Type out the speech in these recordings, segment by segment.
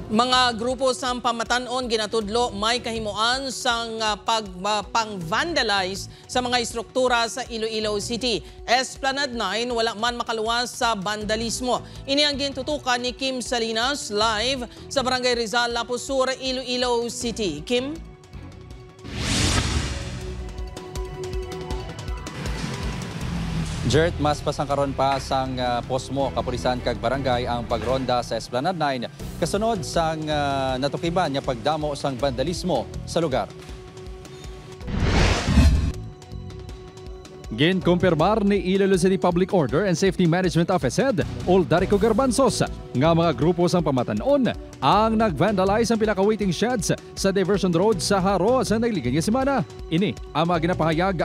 Mga grupo sa pamatanon ginatudlo may kahimuan sang pang-vandalize sa mga istruktura sa Iloilo City. Esplanade 9 wala man makaluwas sa vandalismo. Ini ang gintutukan ni Kim Salinas live sa Barangay Rizal, Lapu Sur, Iloilo City. Kim? Jert, mas pasangkaron pa sang posmo kapulisan kag barangay ang pagronda sa Esplanade 9 kasunod sang natukiban nga pagdamo sang vandalismo sa lugar. Ginkumpirmar ni Iloilo City Public Order and Safety Management Office Head Oldarico Garbanzos nga mga grupo sang pamatanon ang nag-vandalize ang pinaka-waiting sheds sa Diversion Road sa Haro sa nagligan nga semana. Ini ang mga ginapahayag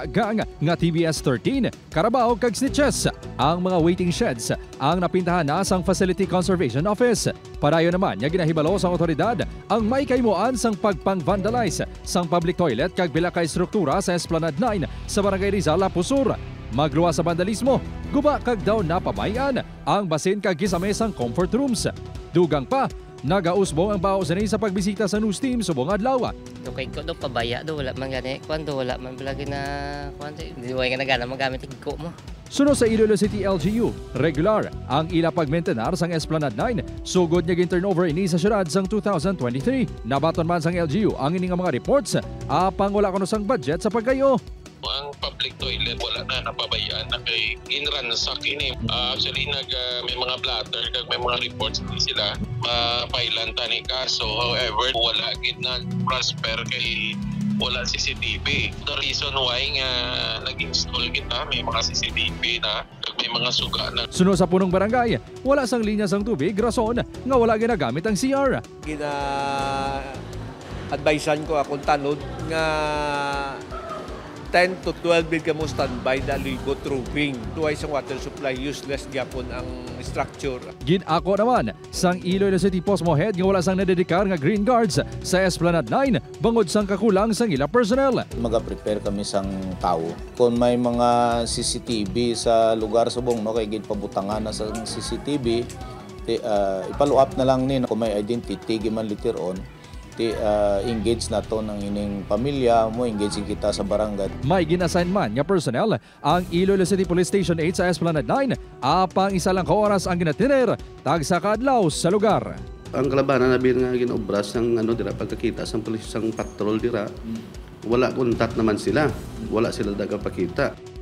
nga TBS 13, Carabao kag Snitches. Ang mga waiting sheds ang napintahan na sang Facility Conservation Office. Padayon naman nga ginahibalo sa otoridad ang may kaymuan sang pagpang-vandalize sang public toilet kag bilakay struktura sa Esplanade 9 sa Barangay Rizal, Lapu Sur. Magluwas sa vandalismo, guba kag daw napamayan ang basin kag gisame sang comfort rooms. Dugang pa, nagausbong ang baos sa pagbisita sa news team subong adlaw. Kay ko do pabaya do wala man gani kwando wala man bilagi na kwando di way nga nagana magamit igko mo. Suno sa Iloilo City LGU, regular ang ila pagmaintenar sang Esplanade 9 sugod niya turnover ini sa syudad sang 2023. Nabaton man sang LGU ang ining mga reports apang wala kuno sang budget sa paggayo. Ang public toilet wala na napabayaan na kay ginran sa kini. Actually may mga blatter kag may mga reports din sila pailan tani kaso. However wala gid na prosper kay wala CCTV. The reason why nga nag-install kita may mga CCTV na kag may mga suga na. Suno sa punong barangay, wala sang linya sang tubig rason nga wala ginagamit ang CR. Advisean ko akong tanod nga 10 to 12 ka mo standby dali go tubing. Twice ang water supply, useless gyapon ang structure. Ginako naman sang Iloilo City Posmo Head nga wala sang nadedikar nga green guards sa Esplanade 9 bangod sang kakulang sang ila personnel. Maga-prepare kami sang tao. Kung may mga CCTV sa lugar subong no kay gid pabutangan na sa CCTV, ipalo up na lang ni kung may identity giman later on. Engage na to ng ining pamilya mo, engage kita sa barangay. May ginassign man nga personnel ang Iloilo City Police Station 8 sa Esplanade 9 apang isa lang ka oras ang ginatiner tag sa kadlaw sa lugar. Ang kalabanan na nga ginobras ng dira pagkakita sang pulis sang patrol dira. Wala kontak naman sila. Wala sila dagapakita.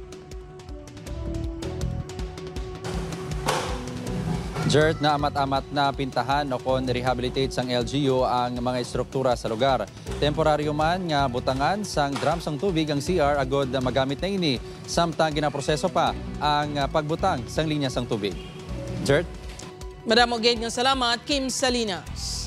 Jert, na amat-amat na pintahan o kon rehabilitate sang LGU ang mga istruktura sa lugar. Temporaryo man nga butangan sang drum sang tubig ang CR agod na magamit na ini samtang ginaproseso pa ang pagbutang sang linya sang tubig. Jert? Madamo gid nga salamat, Kim Salinas.